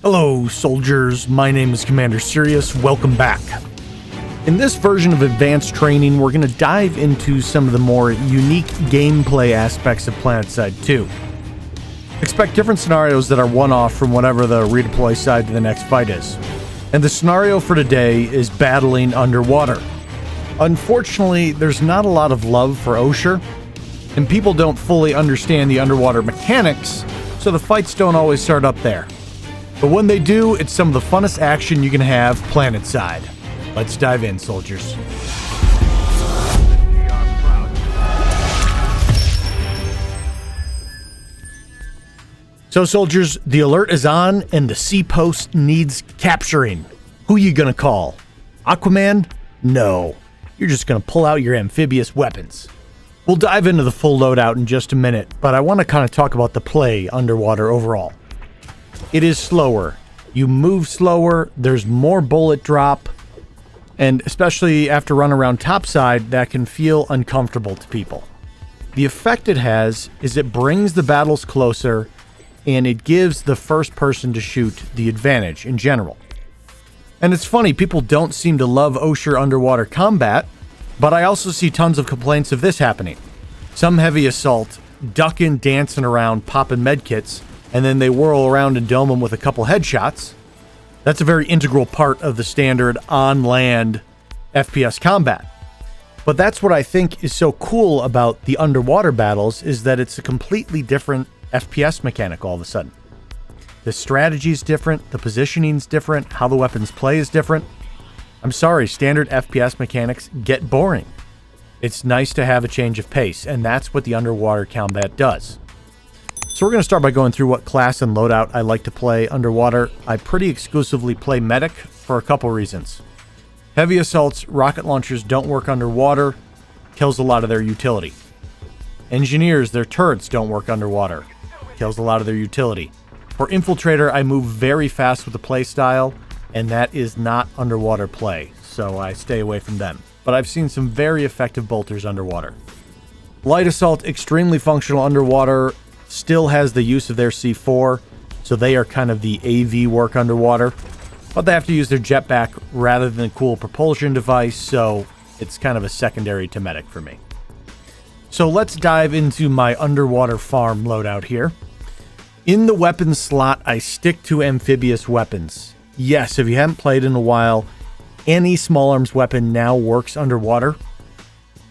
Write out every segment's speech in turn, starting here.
Hello, soldiers. My name is Commander Cyrious. Welcome back. In this version of Advanced Training, we're going to dive into some of the more unique gameplay aspects of Planetside 2. Expect different scenarios that are one-off from whatever the redeploy side to the next fight is. And the scenario for today is battling underwater. Unfortunately, there's not a lot of love for Osher, and people don't fully understand the underwater mechanics, so the fights don't always start up there. But when they do, it's some of the funnest action you can have Planetside. Let's dive in, soldiers. So, soldiers, the alert is on, and the sea post needs capturing. Who you gonna call? Aquaman? No. You're just gonna pull out your amphibious weapons. We'll dive into the full loadout in just a minute, but I want to kind of talk about the play underwater overall. It is slower. You move slower, there's more bullet drop, and especially after run around topside, that can feel uncomfortable to people. The effect it has is it brings the battles closer, and it gives the first person to shoot the advantage in general. And it's funny, people don't seem to love Osher underwater combat, but I also see tons of complaints of this happening. Some heavy assault, ducking, dancing around, popping medkits, and then they whirl around and dome them with a couple headshots. That's a very integral part of the standard on-land FPS combat. But that's what I think is so cool about the underwater battles, is that it's a completely different FPS mechanic all of a sudden. The strategy is different, the positioning's different, how the weapons play is different. I'm sorry, standard FPS mechanics get boring. It's nice to have a change of pace, and that's what the underwater combat does. So we're going to start by going through what class and loadout I like to play underwater. I pretty exclusively play medic for a couple reasons. Heavy assaults, rocket launchers don't work underwater, kills a lot of their utility. Engineers, their turrets don't work underwater, kills a lot of their utility. For infiltrator, I move very fast with the play style, and that is not underwater play, so I stay away from them. But I've seen some very effective bolters underwater. Light assault, extremely functional underwater, still has the use of their C4, so they are kind of the AV work underwater, but they have to use their jetpack rather than a cool propulsion device, so it's kind of a secondary to medic for me. So let's dive into my underwater farm loadout here. In the weapons slot, I stick to amphibious weapons. Yes, if you haven't played in a while, any small arms weapon now works underwater,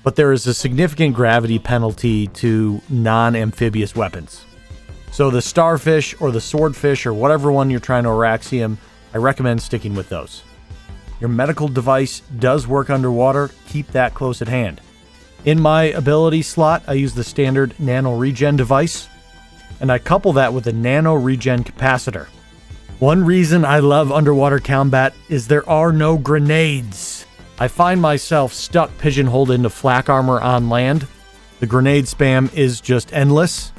but there is a significant gravity penalty to non-amphibious weapons. So the starfish or the swordfish or whatever one you're trying to Araxium, I recommend sticking with those. Your medical device does work underwater, keep that close at hand. In my ability slot, I use the standard nano regen device, and I couple that with a nano regen capacitor. One reason I love underwater combat is there are no grenades. I find myself stuck pigeonholed into flak armor on land. The grenade spam is just endless.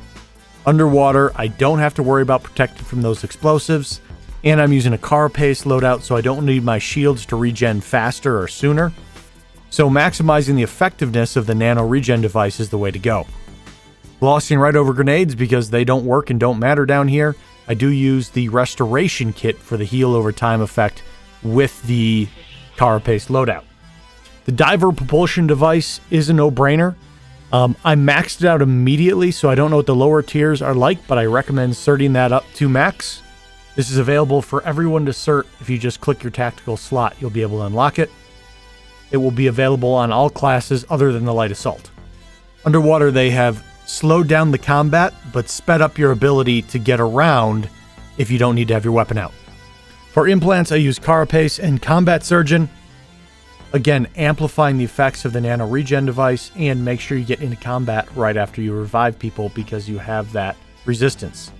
Underwater, I don't have to worry about protecting from those explosives, and I'm using a carapace loadout, so I don't need my shields to regen faster or sooner. So maximizing the effectiveness of the nano regen device is the way to go. Glossing right over grenades because they don't work and don't matter down here. I do use the restoration kit for the heal over time effect with the carapace loadout. The diver propulsion device is a no-brainer. I maxed it out immediately, so I don't know what the lower tiers are like, but I recommend certing that up to max. This is available for everyone to cert. If you just click your tactical slot, you'll be able to unlock it. It will be available on all classes other than the light assault. Underwater, they have slowed down the combat, but sped up your ability to get around if you don't need to have your weapon out. For implants, I use Carapace and Combat Surgeon. Again, amplifying the effects of the nano regen device, and make sure you get into combat right after you revive people because you have that resistance.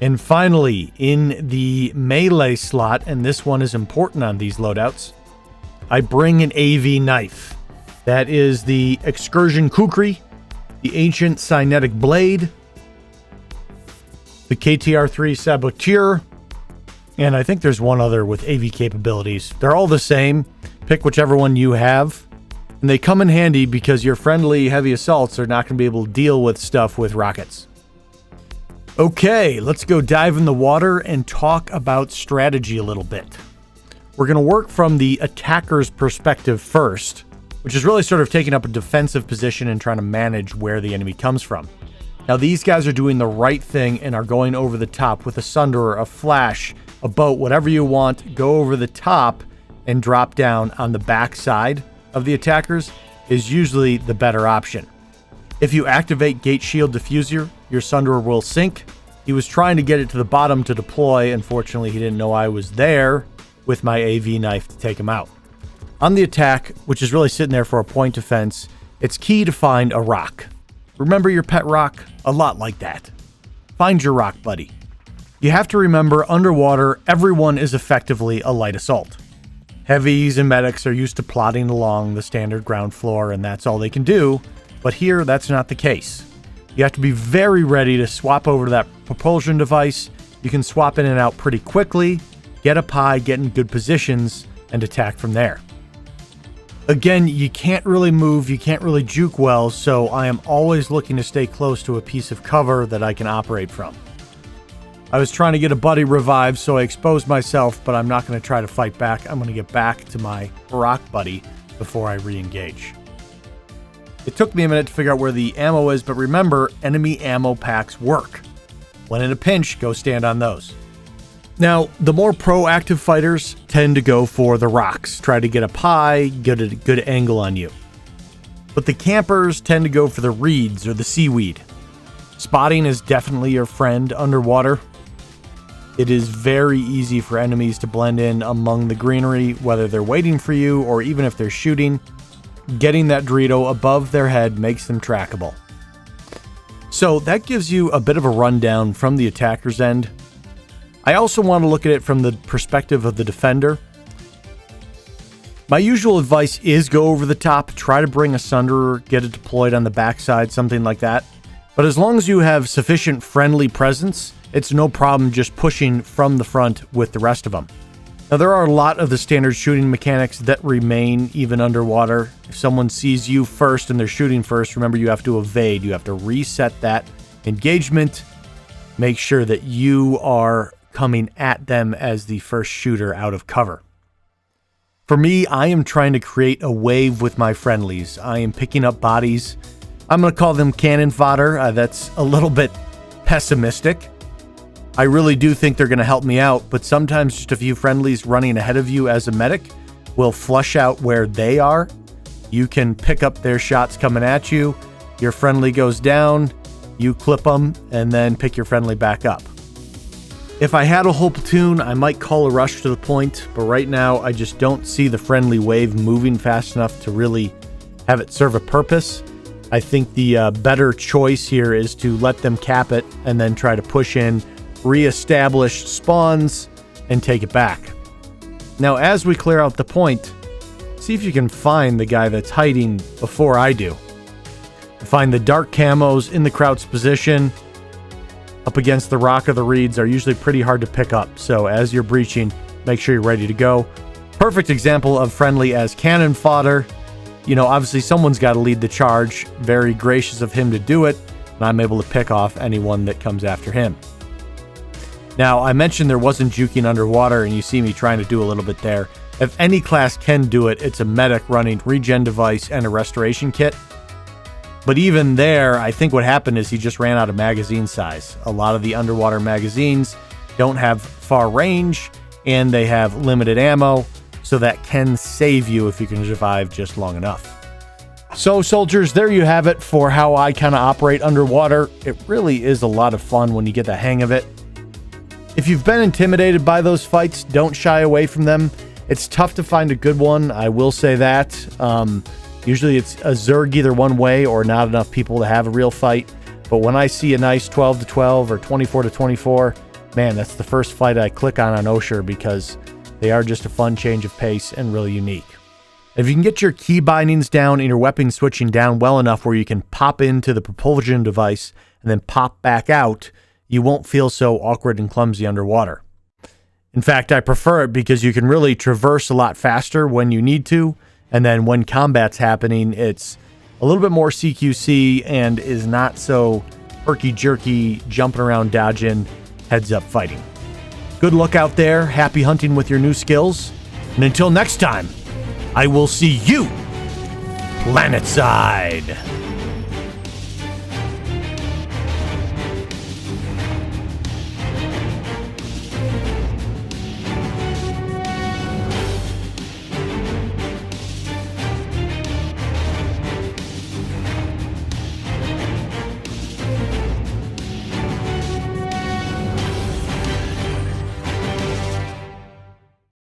And finally, in the melee slot, and this one is important on these loadouts, I bring an AV knife. That is the Excursion Kukri, the Ancient Cynetic Blade, the KTR-3 Saboteur, and I think there's one other with AV capabilities. They're all the same. Pick whichever one you have. And they come in handy because your friendly heavy assaults are not going to be able to deal with stuff with rockets. Okay, let's go dive in the water and talk about strategy a little bit. We're going to work from the attacker's perspective first, which is really sort of taking up a defensive position and trying to manage where the enemy comes from. Now, these guys are doing the right thing and are going over the top with a sunderer, a flash, a boat, whatever you want. Go over the top and drop down on the back side of the attackers is usually the better option. If you activate Gate Shield Diffuser, your sunderer will sink. He was trying to get it to the bottom to deploy. Unfortunately, he didn't know I was there with my AV knife to take him out. On the attack, which is really sitting there for a point defense, it's key to find a rock. Remember your pet rock? A lot like that. Find your rock buddy. You have to remember, underwater, everyone is effectively a light assault. Heavies and medics are used to plodding along the standard ground floor, and that's all they can do. But here, that's not the case. You have to be very ready to swap over to that propulsion device. You can swap in and out pretty quickly, get up high, get in good positions, and attack from there. Again, you can't really move, you can't really juke well, so I am always looking to stay close to a piece of cover that I can operate from. I was trying to get a buddy revived, so I exposed myself, but I'm not going to try to fight back. I'm going to get back to my rock buddy before I re-engage. It took me a minute to figure out where the ammo is, but remember, enemy ammo packs work. When in a pinch, go stand on those. Now, the more proactive fighters tend to go for the rocks, try to get up high, get a good angle on you. But the campers tend to go for the reeds or the seaweed. Spotting is definitely your friend underwater. It is very easy for enemies to blend in among the greenery, whether they're waiting for you or even if they're shooting. Getting that Dorito above their head makes them trackable. So that gives you a bit of a rundown from the attacker's end. I also want to look at it from the perspective of the defender. My usual advice is go over the top, try to bring a sunderer, get it deployed on the backside, something like that. But as long as you have sufficient friendly presence, it's no problem just pushing from the front with the rest of them. Now, there are a lot of the standard shooting mechanics that remain even underwater. If someone sees you first and they're shooting first, remember you have to evade. You have to reset that engagement. Make sure that you are coming at them as the first shooter out of cover. For me, I am trying to create a wave with my friendlies. I am picking up bodies. I'm going to call them cannon fodder. That's a little bit pessimistic. I really do think they're going to help me out, but sometimes just a few friendlies running ahead of you as a medic will flush out where they are. You can pick up their shots coming at you. Your friendly goes down, you clip them, and then pick your friendly back up. If I had a whole platoon, I might call a rush to the point, but right now I just don't see the friendly wave moving fast enough to really have it serve a purpose. I think the better choice here is to let them cap it and then try to push in, re-establish spawns, and take it back. Now, as we clear out the point, see if you can find the guy that's hiding before I do. Find the dark camos in the crouch position. Up against the rock or the reeds are usually pretty hard to pick up, so as you're breaching, make sure you're ready to go. Perfect example of friendly as cannon fodder. You know, obviously someone's got to lead the charge. Very gracious of him to do it, and I'm able to pick off anyone that comes after him. Now, I mentioned there wasn't juking underwater, and you see me trying to do a little bit there. If any class can do it, it's a medic running regen device and a restoration kit. But even there, I think what happened is he just ran out of magazine size. A lot of the underwater magazines don't have far range, and they have limited ammo, so that can save you if you can survive just long enough. So, soldiers, there you have it for how I kind of operate underwater. It really is a lot of fun when you get the hang of it. If you've been intimidated by those fights, don't shy away from them. It's tough to find a good one, I will say that. Usually it's a Zerg either one way or not enough people to have a real fight. But when I see a nice 12-12 or 24-24, man, that's the first fight I click on Osher because they are just a fun change of pace and really unique. If you can get your key bindings down and your weapon switching down well enough where you can pop into the propulsion device and then pop back out, you won't feel so awkward and clumsy underwater. In fact, I prefer it because you can really traverse a lot faster when you need to, and then when combat's happening, it's a little bit more CQC and is not so herky-jerky, jumping around, dodging, heads-up fighting. Good luck out there. Happy hunting with your new skills. And until next time, I will see you Planetside.